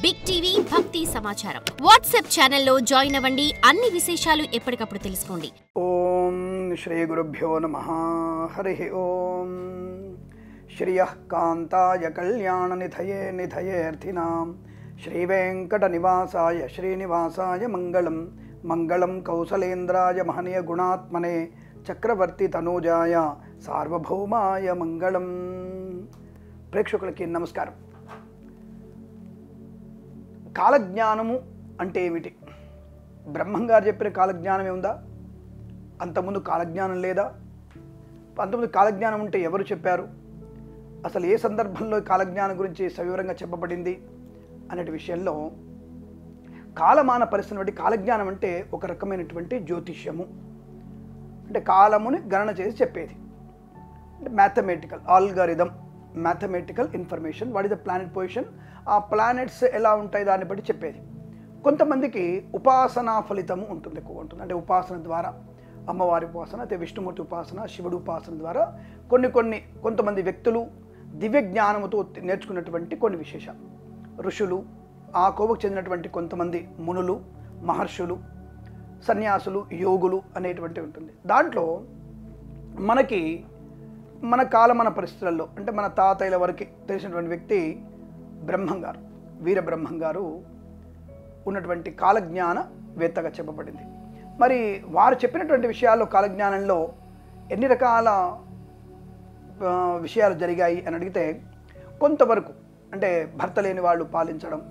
Big TV భక్తి సమాచారం WhatsApp ఛానల్లో జాయిన్ అవ్వండి. అన్ని విశేషాలు ఎప్పటికప్పుడు తెలుసుకోండి. ఓం శ్రీ గురుభ్యో నమః. హరి ఓం. శ్రియః కాంతాయ కళ్యాణ నిధయే నిధయేర్థినాం శ్రీ వెంకట నివాసాయ శ్రీనివాసాయ మంగళం. మంగళం కౌసలేంద్రాయ మహనీయ గుణాత్మనే చక్రవర్తి తనూజాయ సార్వభౌమాయ మంగళం. ప్రేక్షకులకి నమస్కారం. కాలజ్ఞానము అంటే ఏమిటి? బ్రహ్మంగారు చెప్పిన కాలజ్ఞానం ఏముందా? అంతకుముందు కాలజ్ఞానం లేదా? అంతకుముందు కాలజ్ఞానం ఉంటే ఎవరు చెప్పారు? అసలు ఏ సందర్భంలో కాలజ్ఞానం గురించి సవివరంగా చెప్పబడింది అనే విషయంలో కాలమాన పరిస్థితిని బట్టి కాలజ్ఞానం అంటే ఒక రకమైనటువంటి జ్యోతిష్యము, అంటే కాలముని గణన చేసి చెప్పేది. అంటే mathematical algorithm, mathematical information, what is the planet position, ఆ ప్లానెట్స్ ఎలా ఉంటాయి దాన్ని బట్టి చెప్పేది. కొంతమందికి ఉపాసనా ఫలితము ఉంటుంది, ఎక్కువ ఉంటుంది. అంటే ఉపాసన ద్వారా, అమ్మవారి ఉపాసన, అయితే విష్ణుమూర్తి ఉపాసన, శివుడు ఉపాసన ద్వారా కొంతమంది వ్యక్తులు దివ్య జ్ఞానముతో నేర్చుకున్నటువంటి కొన్ని విశేషాలు, ఋషులు, ఆ కోవకు చెందినటువంటి కొంతమంది మునులు, మహర్షులు, సన్యాసులు, యోగులు అనేటువంటి ఉంటుంది. దాంట్లో మనకి మన కాలమాన పరిస్థితులలో, అంటే మన తాతయ్యల వరకు తెలిసినటువంటి వ్యక్తి బ్రహ్మంగారు, వీర బ్రహ్మంగారు ఉన్నటువంటి కాలజ్ఞాన వేత్తగా చెప్పబడింది. మరి వారు చెప్పినటువంటి విషయాల్లో కాలజ్ఞానంలో ఎన్ని రకాల విషయాలు జరిగాయి అని అడిగితే, కొంతవరకు అంటే భర్త లేని వాళ్ళు పాలించడం,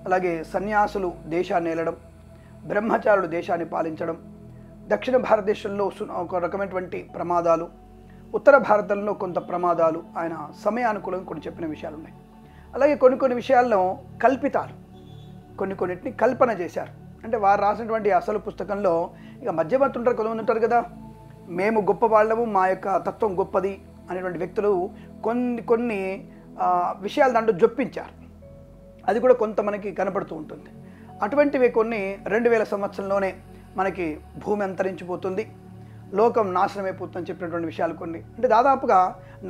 అలాగే సన్యాసులు దేశాన్ని ఏలడం, బ్రహ్మచారులు దేశాన్ని పాలించడం, దక్షిణ భారతదేశంలో ఒక రకమైనటువంటి ప్రమాదాలు, ఉత్తర భారతంలో కొంత ప్రమాదాలు, ఆయన సమయానుకూలంగా కొన్ని చెప్పిన విషయాలు ఉన్నాయి. అలాగే కొన్ని విషయాల్లో కల్పితాలు, కొన్నిటిని కల్పన చేశారు. అంటే వారు రాసినటువంటి అసలు పుస్తకంలో ఇక మధ్యవర్తి ఉంటారు, కొంతమంది ఉంటారు కదా, మేము గొప్ప వాళ్ళము, మా యొక్క తత్వం గొప్పది అనేటువంటి వ్యక్తులు కొన్ని విషయాలు దాంట్లో జొప్పించారు. అది కూడా కొంత మనకి కనపడుతూ ఉంటుంది. అటువంటివి కొన్ని 2000 సంవత్సరంలోనే మనకి భూమి అంతరించిపోతుంది, లోకం నాశనమైపోతుందని చెప్పినటువంటి విషయాలు కొన్ని. అంటే దాదాపుగా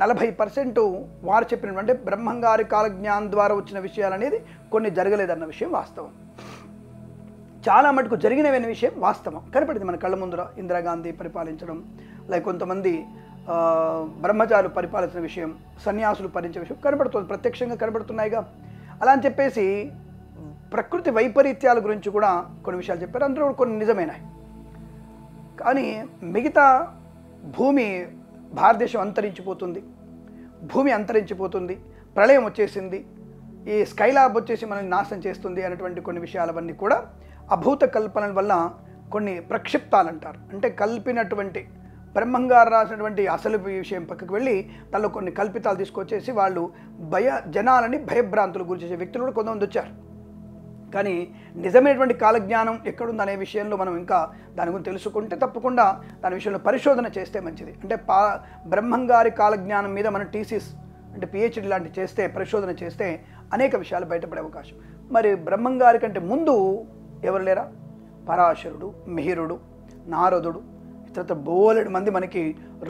40% వారు చెప్పినటువంటి బ్రహ్మంగారి కాలజ్ఞానం ద్వారా వచ్చిన విషయాలు అనేది కొన్ని జరగలేదన్న విషయం వాస్తవం. చాలా మటుకు జరిగినవైన విషయం వాస్తవం కనపడింది మన కళ్ళ ముందర. ఇందిరాగాంధీ పరిపాలించడం, లేక కొంతమంది బ్రహ్మచారులు పరిపాలించిన విషయం, సన్యాసులు పరిచే విషయం కనపడుతుంది, ప్రత్యక్షంగా కనపడుతున్నాయిగా. అలా అని చెప్పేసి ప్రకృతి వైపరీత్యాల గురించి కూడా కొన్ని విషయాలు చెప్పారు, అందులో కొన్ని నిజమైనవి. కానీ మిగతా భూమి, భారతదేశం అంతరించిపోతుంది, భూమి అంతరించిపోతుంది, ప్రళయం వచ్చేసింది, ఈ స్కైలాబ్ వచ్చేసి మనల్ని నాశనం చేస్తుంది అనేటువంటి కొన్ని విషయాలవన్నీ కూడా అభూత కల్పనల వల్ల కొన్ని ప్రక్షిప్తాలు అంటారు. అంటే కల్పినటువంటి బ్రహ్మంగారు రాసినటువంటి అసలు విషయం పక్కకు వెళ్ళి తనలో కొన్ని కల్పితాలు తీసుకొచ్చేసి వాళ్ళు జనాలని భయభ్రాంతులు గురించే వ్యక్తులు కూడా కొంతమంది వచ్చారు. కానీ నిజమైనటువంటి కాలజ్ఞానం ఎక్కడుందనే విషయంలో మనం ఇంకా దాని గురించి తెలుసుకుంటే తప్పకుండా దాని విషయంలో పరిశోధన చేస్తే మంచిది. అంటే బ్రహ్మంగారి కాలజ్ఞానం మీద మనం టీసిస్ అంటే పిహెచ్డి లాంటివి చేస్తే, పరిశోధన చేస్తే అనేక విషయాలు బయటపడే అవకాశం. మరి బ్రహ్మంగారి కంటే ముందు ఎవరు లేరా? పరాశరుడు, మిహిరుడు, నారదుడు, ఇతర బోలెడు మంది మనకి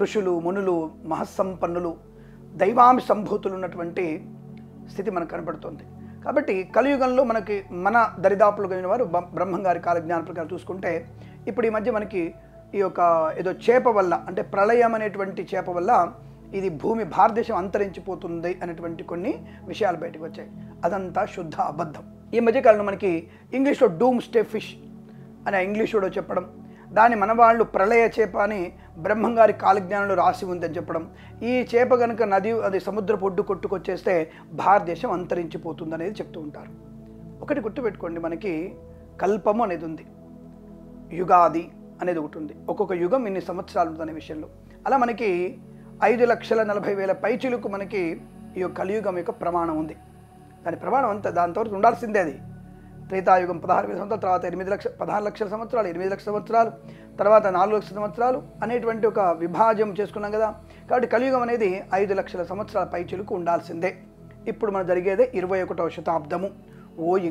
ఋషులు, మునులు, మహస్సంపన్నులు, దైవాంశ సంభూతులు ఉన్నటువంటి స్థితి మనకు కనపడుతుంది. కాబట్టి కలియుగంలో మనకి మన దరిదాపులు కలిగిన వారు బ్రహ్మంగారి కాలజ్ఞాన ప్రకారం చూసుకుంటే, ఇప్పుడు ఈ మధ్య మనకి ఈ యొక్క ఏదో చేప వల్ల, అంటే ప్రళయం అనేటువంటి చేప వల్ల ఇది భూమి, భారతదేశం అంతరించిపోతుంది అనేటువంటి కొన్ని విషయాలు బయటకు వచ్చాయి. అదంతా శుద్ధ అబద్ధం. ఈ మధ్యకాలంలో మనకి ఇంగ్లీష్లో డూమ్ స్టే ఫిష్ అని ఇంగ్లీష్లో చెప్పడం, దాన్ని మన వాళ్ళు ప్రళయ చేప అని బ్రహ్మంగారి కాలజ్ఞానంలో రాసి ఉందని చెప్పడం, ఈ చేప కనుక అది సముద్రపు ఒడ్డు కొట్టుకొచ్చేస్తే భారతదేశం అంతరించిపోతుంది అనేది చెప్తూ ఉంటారు. ఒకటి గుర్తుపెట్టుకోండి, మనకి కల్పము అనేది ఉంది, యుగాది అనేది ఒకటి ఉంది, ఒక్కొక్క యుగం ఇన్ని సంవత్సరాలు ఉందనే విషయంలో. అలా మనకి 5,40,000 పైచిలకు మనకి ఈ యొక్క కలియుగం యొక్క ప్రమాణం ఉంది. దాని ప్రమాణం అంతా దాంతవరకు ఉండాల్సిందే. అది త్రేతాయుగం 16,000 సంవత్సరాలు, తర్వాత 16 లక్షల సంవత్సరాలు, 8 లక్షల సంవత్సరాలు, తర్వాత 4 లక్షల సంవత్సరాలు అనేటువంటి ఒక విభాజం చేసుకున్నాం కదా. కాబట్టి కలియుగం అనేది 5 లక్షల సంవత్సరాల పైచిలకు ఉండాల్సిందే. ఇప్పుడు మనం జరిగేదే 21వ శతాబ్దము.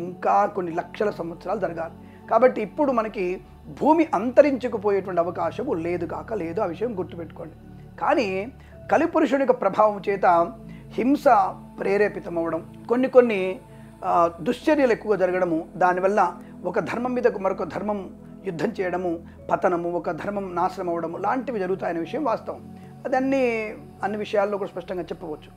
ఇంకా కొన్ని లక్షల సంవత్సరాలు జరగాలి. కాబట్టి ఇప్పుడు మనకి భూమి అంతరించుకుపోయేటువంటి అవకాశం లేదు కాక లేదు, ఆ విషయం గుర్తుపెట్టుకోండి. కానీ కలిపురుషుని యొక్క ప్రభావం చేత హింస ప్రేరేపితమవడం, కొన్ని దుశ్చర్యలు ఎక్కువగా జరగడము, దానివల్ల ఒక ధర్మం మీద మరొక ధర్మం యుద్ధం చేయడము, పతనము, ఒక ధర్మం నాశనం అవ్వడము లాంటివి జరుగుతాయనే విషయం వాస్తవం. అది అన్ని విషయాల్లో కూడా స్పష్టంగా చెప్పవచ్చు.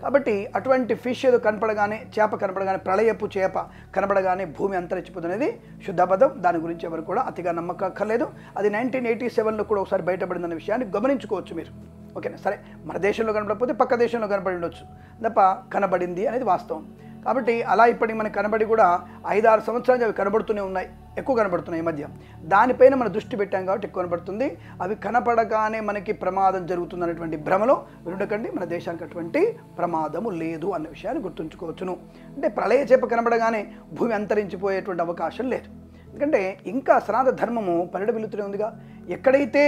కాబట్టి అటువంటి ఫిష్ ఏదో కనపడగానే, చేప కనపడగానే, ప్రళయపు చేప కనపడగానే భూమి అంతరించిపోతున్నది శుద్ధపదం. దాని గురించి ఎవరు కూడా అతిగా నమ్మకక్కర్లేదు. అది 1987లో కూడా ఒకసారి బయటపడిందన్న విషయాన్ని గమనించుకోవచ్చు మీరు. ఓకేనా? సరే, మన దేశంలో కనపడకపోతే పక్క దేశంలో కనపడి ఉండొచ్చు తప్ప కనబడింది అనేది వాస్తవం. కాబట్టి అలా ఇప్పటికి మనకు కనబడి కూడా 5-6 సంవత్సరాలు అవి కనబడుతూనే ఉన్నాయి, ఎక్కువ కనబడుతున్నాయి ఈ మధ్య. దానిపైన మన దృష్టి పెట్టాం కాబట్టి ఎక్కువ కనబడుతుంది. అవి కనపడగానే మనకి ప్రమాదం జరుగుతుంది అనేటువంటి భ్రమలో ఉండకండి. మన దేశానికి అటువంటి ప్రమాదము లేదు అన్న విషయాన్ని గుర్తుంచుకోవచ్చును. అంటే ప్రళయ చేప కనబడగానే భూమి అంతరించిపోయేటువంటి అవకాశం లేదు. ఎందుకంటే ఇంకా సనాతన ధర్మము పరిడవిల్లుతూనే ఉందిగా. ఎక్కడైతే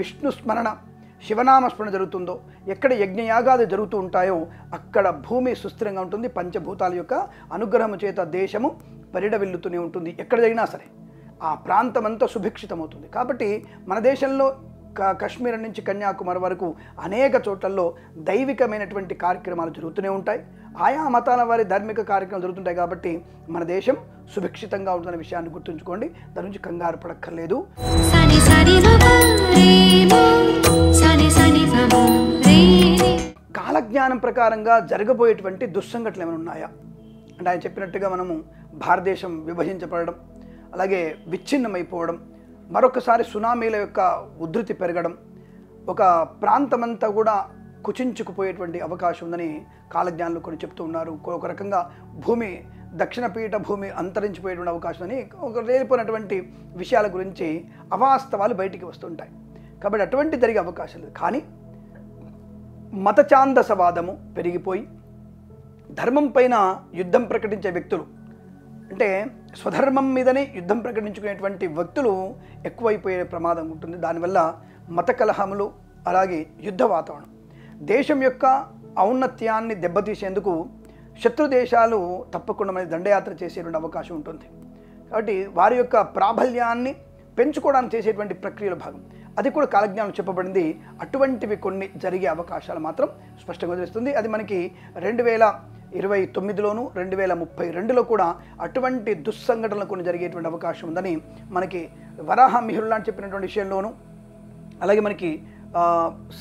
విష్ణు స్మరణ, శివనామస్మరణ జరుగుతుందో, ఎక్కడ యజ్ఞయాగాలు జరుగుతూ ఉంటాయో అక్కడ భూమి సుస్థిరంగా ఉంటుంది. పంచభూతాల యొక్క అనుగ్రహం చేత దేశము పరిడవిల్లుతూనే ఉంటుంది. ఎక్కడ జరిగినా సరే ఆ ప్రాంతం అంతా సుభిక్షితమవుతుంది. కాబట్టి మన దేశంలో కాశ్మీర్ నుంచి కన్యాకుమారి వరకు అనేక చోట్లలో దైవికమైనటువంటి కార్యక్రమాలు జరుగుతూనే ఉంటాయి. ఆయా మతాల వారి ధార్మిక కార్యక్రమాలు జరుగుతుంటాయి. కాబట్టి మన దేశం సుభిక్షితంగా ఉంటున్న విషయాన్ని గుర్తుంచుకోండి. దాని నుంచి కంగారు పడక్కర్లేదు. కాలజ్ఞానం ప్రకారంగా జరగబోయేటువంటి దుస్సంఘటనలు ఏమైనా ఉన్నాయా అంటే, ఆయన చెప్పినట్టుగా మనము భారతదేశం విభజించబడడం, అలాగే విచ్ఛిన్నమైపోవడం, మరొకసారి సునామీల యొక్క ఉధృతి పెరగడం, ఒక ప్రాంతమంతా కూడా కుచించుకుపోయేటువంటి అవకాశం ఉందని కాలజ్ఞానులు కొన్ని చెప్తూ ఉన్నారు. ఒక రకంగా భూమి దక్షిణపీఠ భూమి అంతరించిపోయేటువంటి అవకాశం అని ఒక లేనిపోయినటువంటి విషయాల గురించి అవాస్తవాలు బయటికి వస్తుంటాయి. కాబట్టి అటువంటి జరిగే అవకాశం లేదు. కానీ మతఛాందసవాదము పెరిగిపోయి ధర్మం పైన యుద్ధం ప్రకటించే వ్యక్తులు, అంటే స్వధర్మం మీదనే యుద్ధం ప్రకటించుకునేటువంటి వ్యక్తులు ఎక్కువైపోయే ప్రమాదం ఉంటుంది. దానివల్ల మత కలహములు, అలాగే యుద్ధ వాతావరణం, దేశం యొక్క ఔన్నత్యాన్ని దెబ్బతీసేందుకు శత్రు దేశాలు తప్పకుండా మనకి దండయాత్ర చేసేటువంటి అవకాశం ఉంటుంది. కాబట్టి వారి యొక్క ప్రాబల్యాన్ని పెంచుకోవడానికి చేసేటువంటి ప్రక్రియలో భాగం అది కూడా కాలజ్ఞానం చెప్పబడింది. అటువంటివి కొన్ని జరిగే అవకాశాలు మాత్రం స్పష్టంగా తెలుస్తుంది. అది మనకి 2029లోను 2032లో కూడా అటువంటి దుస్సంఘటనలు కొన్ని జరిగేటువంటి అవకాశం ఉందని మనకి వరాహ మిహిరులు అని చెప్పినటువంటి విషయంలోనూ, అలాగే మనకి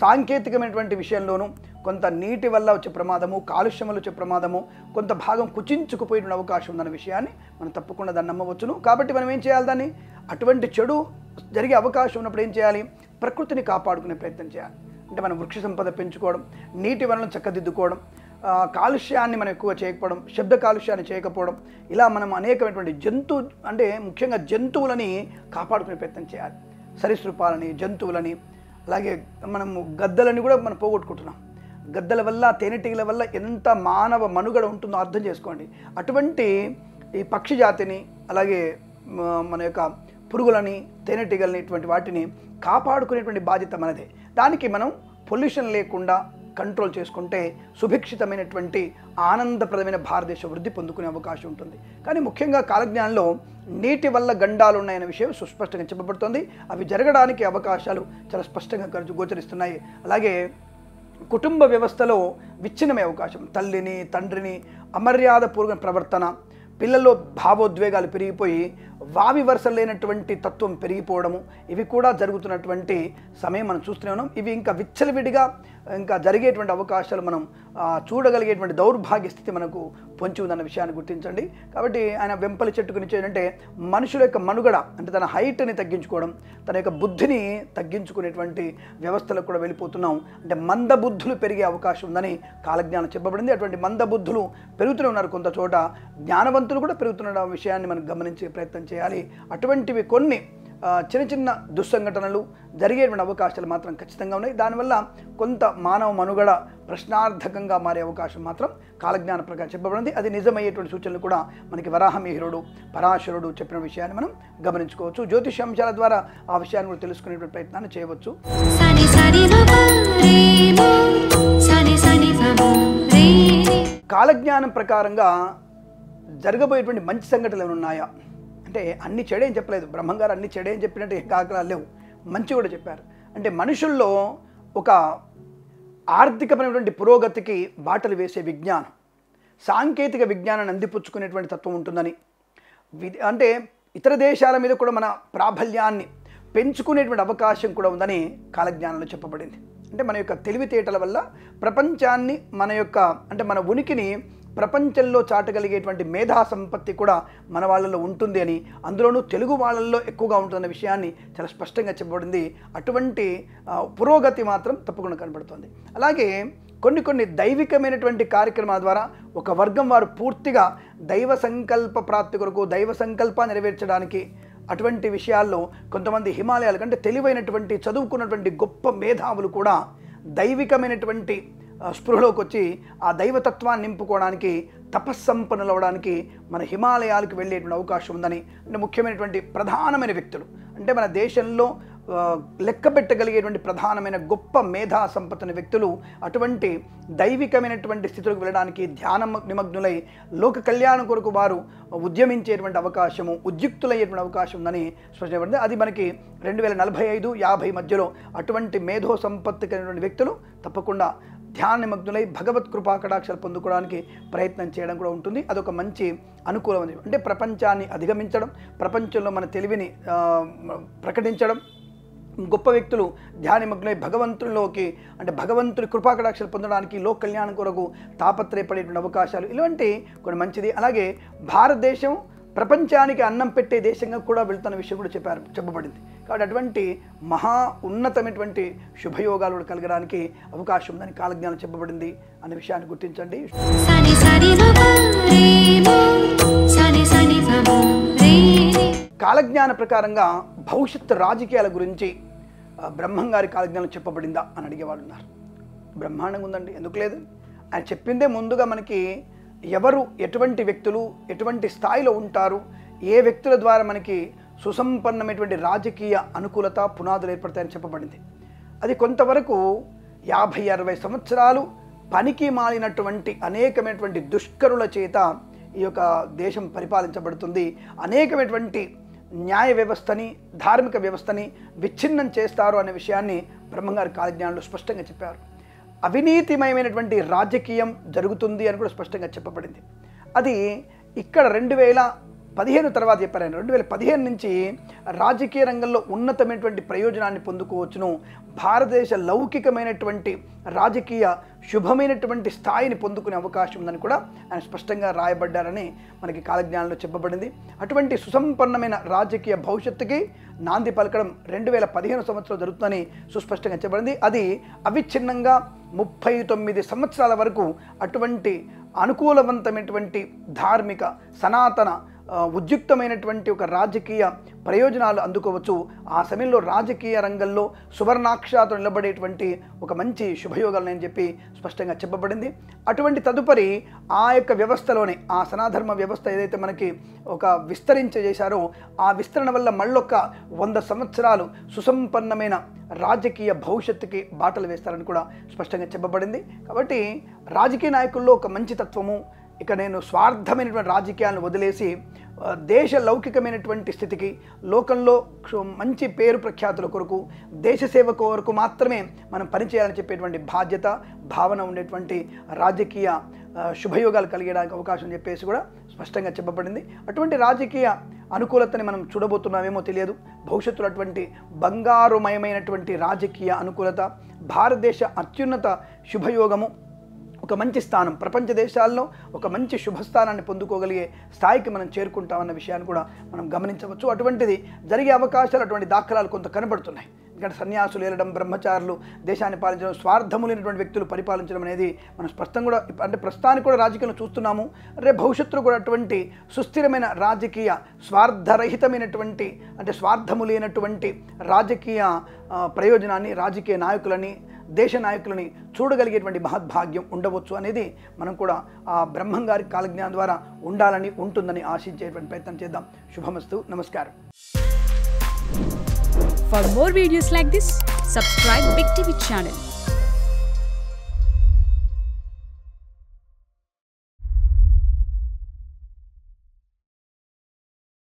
సాంకేతికమైనటువంటి విషయంలోనూ కొంత నీటి వల్ల వచ్చే ప్రమాదము, కాలుష్యం వల్ల వచ్చే ప్రమాదము, కొంత భాగం కుచించుకుపోయిన అవకాశం ఉందన్న విషయాన్ని మనం తప్పకుండా దాన్ని నమ్మవచ్చును. కాబట్టి మనం ఏం చేయాలి? దాన్ని అటువంటి చెడు జరిగే అవకాశం ఉన్నప్పుడు ఏం చేయాలి? ప్రకృతిని కాపాడుకునే ప్రయత్నం చేయాలి. అంటే మనం వృక్ష సంపద పెంచుకోవడం, నీటి వనరులను చక్కదిద్దుకోవడం, కాలుష్యాన్ని మనం ఎక్కువ చేయకపోవడం, శబ్ద కాలుష్యాన్ని చేయకపోవడం, ఇలా మనం అనేకమైనటువంటి అంటే ముఖ్యంగా జంతువులని కాపాడుకునే ప్రయత్నం చేయాలి. సరీసృపాలని, జంతువులని, అలాగే మనము గద్దలని కూడా మనం పోగొట్టుకుంటున్నాం. గద్దల వల్ల, తేనెటీగల వల్ల ఎంత మానవ మనుగడ ఉంటుందో అర్థం చేసుకోండి. అటువంటి ఈ పక్షి జాతిని, అలాగే మన యొక్క పురుగులని, తేనెటీగలని, ఇటువంటి వాటిని కాపాడుకునేటువంటి బాధ్యత మనదే. దానికి మనం పొల్యూషన్ లేకుండా కంట్రోల్ చేసుకుంటే సుభిక్షితమైనటువంటి ఆనందప్రదమైన భారతదేశ వృద్ధి పొందుకునే అవకాశం ఉంటుంది. కానీ ముఖ్యంగా కాలజ్ఞానంలో నీటి వల్ల గండాలు ఉన్నాయనే విషయం సుస్పష్టంగా చెప్పబడుతుంది. అవి జరగడానికి అవకాశాలు చాలా స్పష్టంగా గోచరిస్తున్నాయి. అలాగే కుటుంబ వ్యవస్థలో విచ్ఛిన్నమే అవకాశం, తల్లిని, తండ్రిని అమర్యాదపూర్వక ప్రవర్తన, పిల్లల్లో భావోద్వేగాలు పెరిగిపోయి వావి వరుస లేనటువంటి తత్వం పెరిగిపోవడము, ఇవి కూడా జరుగుతున్నటువంటి సమయం మనం చూస్తూనే ఉన్నాం. ఇవి ఇంకా విచ్చలవిడిగా ఇంకా జరిగేటువంటి అవకాశాలు మనం చూడగలిగేటువంటి దౌర్భాగ్య స్థితి మనకు పొంచి ఉందన్న విషయాన్ని గుర్తించండి. కాబట్టి ఆయన వెంపలి చెట్టు గురించి ఏంటంటే మనుషుల యొక్క మనుగడ, అంటే తన హైట్ని తగ్గించుకోవడం, తన యొక్క బుద్ధిని తగ్గించుకునేటువంటి వ్యవస్థలకు కూడా వెళ్ళిపోతున్నాం. అంటే మందబుద్ధులు పెరిగే అవకాశం ఉందని కాలజ్ఞానం చెప్పబడింది. అటువంటి మందబుద్ధులు పెరుగుతూనే ఉన్నారు. కొంత చోట జ్ఞానవంతులు కూడా పెరుగుతున్న విషయాన్ని మనం గమనించే ప్రయత్నం చేయాలి. అటువంటివి కొన్ని చిన్న చిన్న దుస్సంఘటనలు జరిగేటువంటి అవకాశాలు మాత్రం ఖచ్చితంగా ఉన్నాయి. దానివల్ల కొంత మానవ మనుగడ ప్రశ్నార్థకంగా మారే అవకాశం మాత్రం కాలజ్ఞాన ప్రకారం చెప్పబడింది. అది నిజమయ్యేటువంటి సూచనలు కూడా మనకి వరాహమిహిరుడు, పరాశరుడు చెప్పిన విషయాన్ని మనం గమనించుకోవచ్చు. జ్యోతిష్యాంశాల ద్వారా ఆ విషయాన్ని కూడా తెలుసుకునేటువంటి ప్రయత్నాన్ని చేయవచ్చు. కాలజ్ఞానం ప్రకారంగా జరగబోయేటువంటి మంచి సంఘటనలు ఏమైనా ఉన్నాయా అంటే, అన్ని చెడేం చెప్పలేదు. బ్రహ్మంగారు అన్ని చెడేం చెప్పినట్టు ఏ కాకరాలు లేవు, మంచి కూడా చెప్పారు. అంటే మనుషుల్లో ఒక ఆర్థికమైనటువంటి పురోగతికి బాటలు వేసే విజ్ఞానం, సాంకేతిక విజ్ఞానాన్ని అందిపుచ్చుకునేటువంటి తత్వం ఉంటుందని, అంటే ఇతర దేశాల మీద కూడా మన ప్రాబల్యాన్ని పెంచుకునేటువంటి అవకాశం కూడా ఉందని కాలజ్ఞానంలో చెప్పబడింది. అంటే మన యొక్క తెలివితేటల వల్ల ప్రపంచాన్ని మన ఉనికిని ప్రపంచంలో చాటగలిగేటువంటి మేధా సంపత్తి కూడా మన వాళ్ళలో ఉంటుంది అని, అందులోనూ తెలుగు వాళ్ళల్లో ఎక్కువగా ఉంటుందన్న విషయాన్ని చాలా స్పష్టంగా చెప్పబడింది. అటువంటి పురోగతి మాత్రం తప్పకుండా కనబడుతుంది. అలాగే కొన్ని దైవికమైనటువంటి కార్యక్రమాల ద్వారా ఒక వర్గం వారు పూర్తిగా దైవ సంకల్ప ప్రాప్తి కొరకు, దైవ సంకల్పాన్ని నెరవేర్చడానికి అటువంటి విషయాల్లో కొంతమంది హిమాలయాల కంటే తెలివైనటువంటి చదువుకున్నటువంటి గొప్ప మేధావులు కూడా దైవికమైనటువంటి స్పృహలోకి వచ్చి ఆ దైవతత్వాన్ని నింపుకోవడానికి, తపస్సంపన్నులు అవ్వడానికి మన హిమాలయాలకు వెళ్ళేటువంటి అవకాశం ఉందని, అంటే ముఖ్యమైనటువంటి ప్రధానమైన వ్యక్తులు, అంటే మన దేశంలో లెక్క పెట్టగలిగేటువంటి ప్రధానమైన గొప్ప మేధా సంపత్తిన వ్యక్తులు అటువంటి దైవికమైనటువంటి స్థితిలోకి వెళ్ళడానికి ధ్యానం నిమగ్నులై లోక కళ్యాణం కొరకు వారు ఉద్యమించేటువంటి అవకాశము, ఉద్యుక్తులయ్యేటువంటి అవకాశం ఉందని స్పష్టపడింది. అది మనకి 2045-50 మధ్యలో అటువంటి మేధో సంపత్తి కలిగినటువంటి వ్యక్తులు తప్పకుండా ధ్యాన నిమగ్నులై భగవత్ కృపా కటాక్షాలు పొందుకోవడానికి ప్రయత్నం చేయడం కూడా ఉంటుంది. అదొక మంచి అనుకూలమైన, అంటే ప్రపంచాన్ని అధిగమించడం, ప్రపంచంలో మన తెలివిని ప్రకటించడం, గొప్ప వ్యక్తులు ధ్యానిమగ్నులై భగవంతుల్లోకి, అంటే భగవంతుని కృపాకటాక్షలు పొందడానికి, లోక కళ్యాణం కొరకు తాపత్రయపడేటువంటి అవకాశాలు, ఇలాంటి కొన్ని మంచిది. అలాగే భారతదేశం ప్రపంచానికి అన్నం పెట్టే దేశంగా కూడా వెళ్తున్న విషయం కూడా చెప్పబడింది. కాబట్టి అటువంటి మహా ఉన్నతమైనటువంటి శుభయోగాలు కూడా కలగడానికి అవకాశం ఉందని కాలజ్ఞానం చెప్పబడింది అనే విషయాన్ని గుర్తించండి. కాలజ్ఞాన ప్రకారంగా భవిష్యత్తు రాజకీయాల గురించి బ్రహ్మంగారి కాలజ్ఞానం చెప్పబడిందా అని అడిగేవాళ్ళు ఉన్నారు. బ్రహ్మాండంగా ఉందండి, ఎందుకు లేదు? ఆయన చెప్పిందే ముందుగా మనకి ఎవరు, ఎటువంటి వ్యక్తులు ఎటువంటి స్థాయిలో ఉంటారు, ఏ వ్యక్తుల ద్వారా మనకి సుసంపన్నమైనటువంటి రాజకీయ అనుకూలత పునాదులు ఏర్పడతాయని చెప్పబడింది. అది కొంతవరకు 50-60 సంవత్సరాలు పనికి మాలినటువంటి అనేకమైనటువంటి దుష్కరుల చేత ఈ యొక్క దేశం పరిపాలించబడుతుంది. అనేకమైనటువంటి న్యాయ వ్యవస్థని, ధార్మిక వ్యవస్థని విచ్ఛిన్నం చేస్తారు అనే విషయాన్ని బ్రహ్మంగారి కాలజ్ఞానంలో స్పష్టంగా చెప్పారు. అవినీతిమయమైనటువంటి రాజకీయం జరుగుతుంది అని కూడా స్పష్టంగా చెప్పబడింది. అది ఇక్కడ 2015 తర్వాత చెప్పారు ఆయన. 2015 నుంచి రాజకీయ రంగంలో ఉన్నతమైనటువంటి ప్రయోజనాన్ని పొందుకోవచ్చును, భారతదేశ లౌకికమైనటువంటి రాజకీయ శుభమైనటువంటి స్థాయిని పొందుకునే అవకాశం ఉందని కూడా ఆయన స్పష్టంగా రాయబడ్డారని మనకి కాలజ్ఞానంలో చెప్పబడింది. అటువంటి సుసంపన్నమైన రాజకీయ భవిష్యత్తుకి నాంది పలకడం 2015 సంవత్సరంలో జరుగుతుందని సుస్పష్టంగా చెప్పబడింది. అది అవిచ్ఛిన్నంగా 39 సంవత్సరాల వరకు అటువంటి అనుకూలవంతమైనటువంటి ధార్మిక సనాతన ఉద్యుక్తమైనటువంటి ఒక రాజకీయ ప్రయోజనాలు అందుకోవచ్చు. ఆ సమయంలో రాజకీయ రంగంలో సువర్ణాక్షరాతో నిలబడేటువంటి ఒక మంచి శుభయోగాలు అని చెప్పి స్పష్టంగా చెప్పబడింది. అటువంటి తదుపరి ఆ యొక్క వ్యవస్థలోనే, ఆ సనాధర్మ వ్యవస్థ ఏదైతే మనకి ఒక విస్తరించేశారో ఆ విస్తరణ వల్ల మళ్ళొక్క 100 సంవత్సరాలు సుసంపన్నమైన రాజకీయ భవిష్యత్తుకి బాటలు వేస్తారని కూడా స్పష్టంగా చెప్పబడింది. కాబట్టి రాజకీయ నాయకుల్లో ఒక మంచి తత్వము, ఇక నేను స్వార్థమైనటువంటి రాజకీయాలను వదిలేసి దేశ లౌకికమైనటువంటి స్థితికి, లోకంలో మంచి పేరు ప్రఖ్యాతుల కొరకు, దేశ సేవ కొరకు మాత్రమే మనం పనిచేయాలని చెప్పేటువంటి బాధ్యత, భావన ఉండేటువంటి రాజకీయ శుభయోగాలు కలిగడానికి అవకాశం చెప్పేసి కూడా స్పష్టంగా చెప్పబడింది. అటువంటి రాజకీయ అనుకూలతని మనం చూడబోతున్నామేమో తెలియదు. భవిష్యత్తులో అటువంటి బంగారుమయమైనటువంటి రాజకీయ అనుకూలత, భారతదేశ అత్యున్నత శుభయోగము, ఒక మంచి స్థానం, ప్రపంచ దేశాల్లో ఒక మంచి శుభస్థానాన్ని పొందుకోగలిగే స్థాయికి మనం చేరుకుంటామన్న విషయాన్ని కూడా మనం గమనించవచ్చు. అటువంటిది జరిగే అవకాశాలు, అటువంటి దాఖలాలు కొంత కనబడుతున్నాయి. ఎందుకంటే సన్యాసులు ఏలడం, బ్రహ్మచారులు దేశాన్ని పాలించడం, స్వార్థము లేనటువంటి వ్యక్తులు పరిపాలించడం అనేది మనం స్పష్టంగా కూడా, అంటే ప్రస్తుతానికి కూడా రాజకీయంలో చూస్తున్నాము. రేపు భవిష్యత్తులో కూడా అటువంటి సుస్థిరమైన రాజకీయ, స్వార్థరహితమైనటువంటి, అంటే స్వార్థము లేనటువంటి రాజకీయ ప్రయోజనాన్ని, రాజకీయ నాయకులని, దేశ నాయకులని చూడగలిగేటువంటి మహద్భాగ్యం ఉండవచ్చు అనేది మనం కూడా ఆ బ్రహ్మంగారి కాలజ్ఞానం ద్వారా ఉండాలని, ఉంటుందని ఆశించేటువంటి ప్రయత్నం చేద్దాం. శుభమస్తు. నమస్కారం. For more videos like this, subscribe Big TV channel.